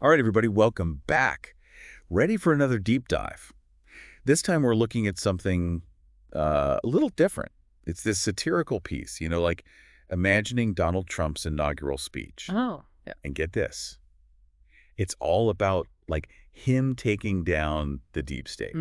All right, everybody, welcome back. Ready for another deep dive. This time we're looking at something a little different. It's this satirical piece, like imagining Donald Trump's inaugural speech. Oh, yeah. And get this, it's all about, him taking down the deep state.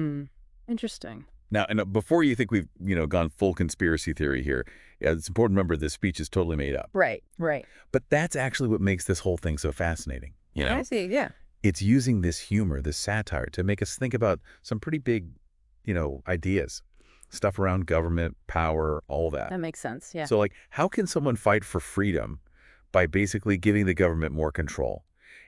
Interesting. Now, and before you think we've, gone full conspiracy theory here, it's important to remember this speech is totally made up. Right, right. But that's actually what makes this whole thing so fascinating. I see, yeah. It's using this humor, this satire, to make us think about some pretty big, ideas. Stuff around government, power, all that. That makes sense, yeah. So, how can someone fight for freedom by basically giving the government more control?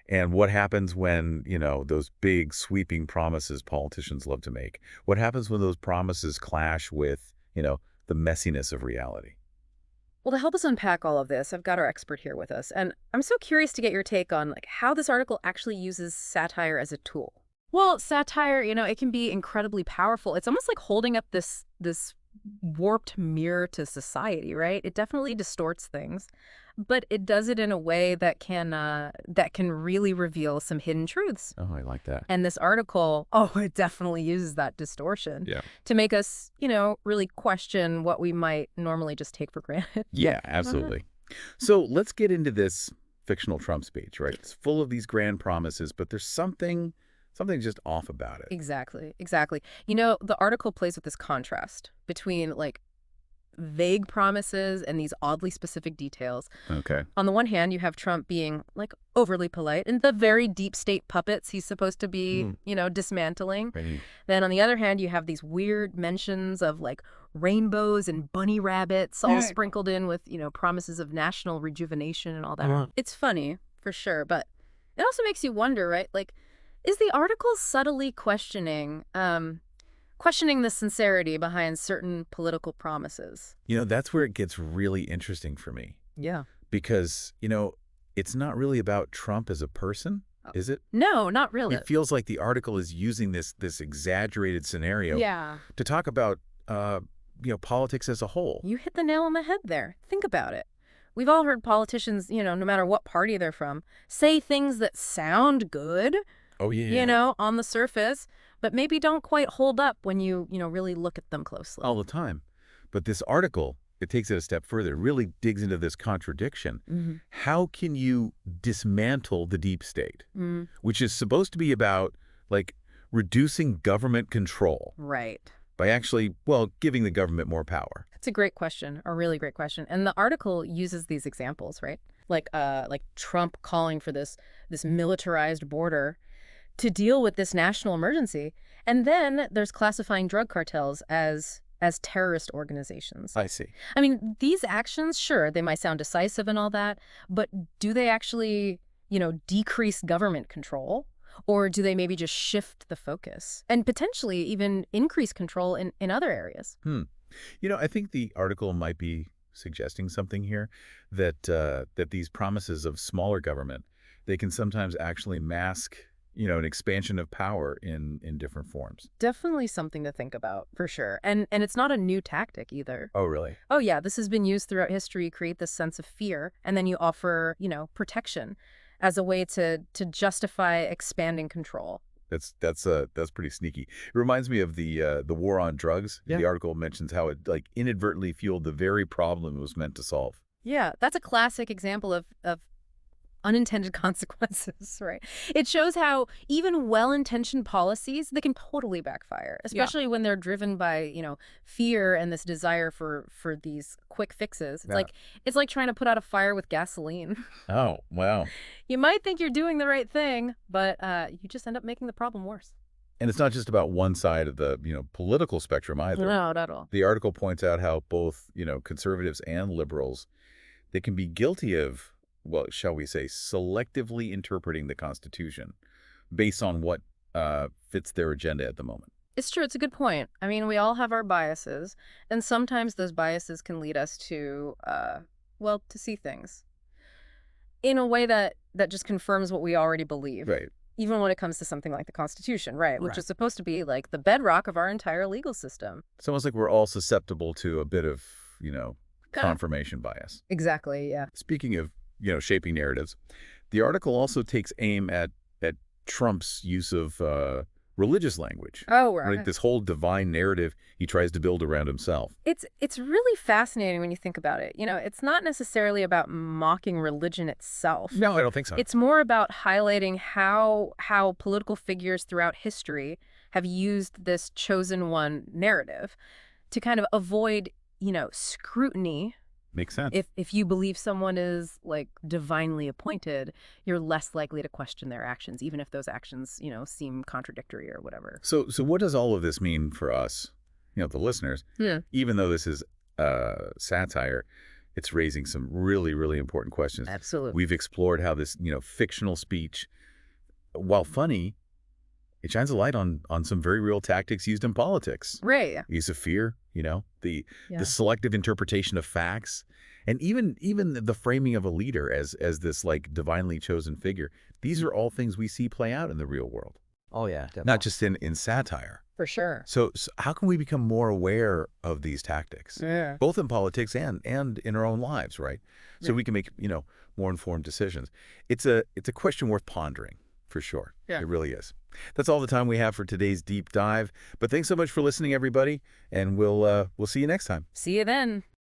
And what happens when, those big sweeping promises politicians love to make? What happens when those promises clash with, the messiness of reality? Well, to help us unpack all of this, I've got our expert here with us, and I'm so curious to get your take on how this article actually uses satire as a tool. Well, satire, it can be incredibly powerful. It's almost like holding up this warped mirror to society, right? It definitely distorts things, but it does it in a way that can really reveal some hidden truths. Oh, I like that. And this article, it definitely uses that distortion to make us, really question what we might normally just take for granted. Yeah, absolutely. So let's get into this fictional Trump speech, right? It's full of these grand promises, but there's something just off about it. Exactly, exactly. The article plays with this contrast between vague promises and these oddly specific details. Okay. On the one hand, you have Trump being overly polite and the very deep state puppets he's supposed to be, dismantling. Right. Then on the other hand, you have these weird mentions of rainbows and bunny rabbits all sprinkled in with, promises of national rejuvenation and all that. It's funny for sure, but it also makes you wonder, right? Is the article subtly questioning the sincerity behind certain political promises? That's where it gets really interesting for me. Yeah. Because, it's not really about Trump as a person, is it? No, not really. It feels like the article is using this exaggerated scenario to talk about, politics as a whole. You hit the nail on the head there. Think about it. We've all heard politicians, no matter what party they're from, say things that sound good. Oh, yeah. On the surface, but maybe don't quite hold up when you really look at them closely. All the time. But this article, it takes it a step further, really digs into this contradiction. How can you dismantle the deep state, which is supposed to be about, reducing government control? Right. By actually, giving the government more power. That's a great question, a really great question. And the article uses these examples, right? Like Trump calling for this militarized border to deal with this national emergency. And then there's classifying drug cartels as terrorist organizations. I see. I mean, these actions, sure, they might sound decisive and all that, but do they actually, decrease government control? Or do they maybe just shift the focus and potentially even increase control in other areas? I think the article might be suggesting something here, that these promises of smaller government, they can sometimes actually mask an expansion of power in different forms. Definitely something to think about, for sure. And it's not a new tactic either. Oh, really? Oh, yeah. This has been used throughout history to create this sense of fear. And then you offer, protection as a way to justify expanding control. That's pretty sneaky. It reminds me of the war on drugs. Yeah. The article mentions how it inadvertently fueled the very problem it was meant to solve. Yeah, that's a classic example of unintended consequences, right? It shows how even well-intentioned policies, they can totally backfire, especially when they're driven by, fear and this desire for these quick fixes. It's like trying to put out a fire with gasoline. Oh, wow. You might think you're doing the right thing, but you just end up making the problem worse. And it's not just about one side of the, political spectrum either. No, not at all. The article points out how both, conservatives and liberals, they can be guilty of, well, shall we say, selectively interpreting the Constitution based on what fits their agenda at the moment. It's true. It's a good point. I mean, we all have our biases, and sometimes those biases can lead us to, to see things in a way that just confirms what we already believe. Right. Even when it comes to something like the Constitution, right? Which is supposed to be the bedrock of our entire legal system. It's almost like we're all susceptible to a bit of, confirmation bias. Exactly, yeah. Speaking of, shaping narratives, the article also takes aim at Trump's use of religious language, Oh, right? right. This whole divine narrative he tries to build around himself. It's really fascinating when you think about it. It's not necessarily about mocking religion itself. No, I don't think so. It's more about highlighting how political figures throughout history have used this chosen one narrative to kind of avoid, scrutiny. Makes sense. If you believe someone is like divinely appointed, you're less likely to question their actions, even if those actions, seem contradictory or whatever. So what does all of this mean for us, the listeners? Yeah. Even though this is satire, it's raising some really, really important questions. Absolutely. We've explored how this, fictional speech, while funny, it shines a light on some very real tactics used in politics. Right. Yeah. Use of fear, the Yeah. selective interpretation of facts, and even the framing of a leader as this like divinely chosen figure. These are all things we see play out in the real world, Oh, yeah, definitely. not just in satire. For sure. So how can we become more aware of these tactics, Yeah. both in politics and in our own lives, right? So Yeah. we can make, more informed decisions. It's a question worth pondering, for sure. Yeah. It really is. That's all the time we have for today's deep dive. But thanks so much for listening, everybody, and we'll see you next time. See you then.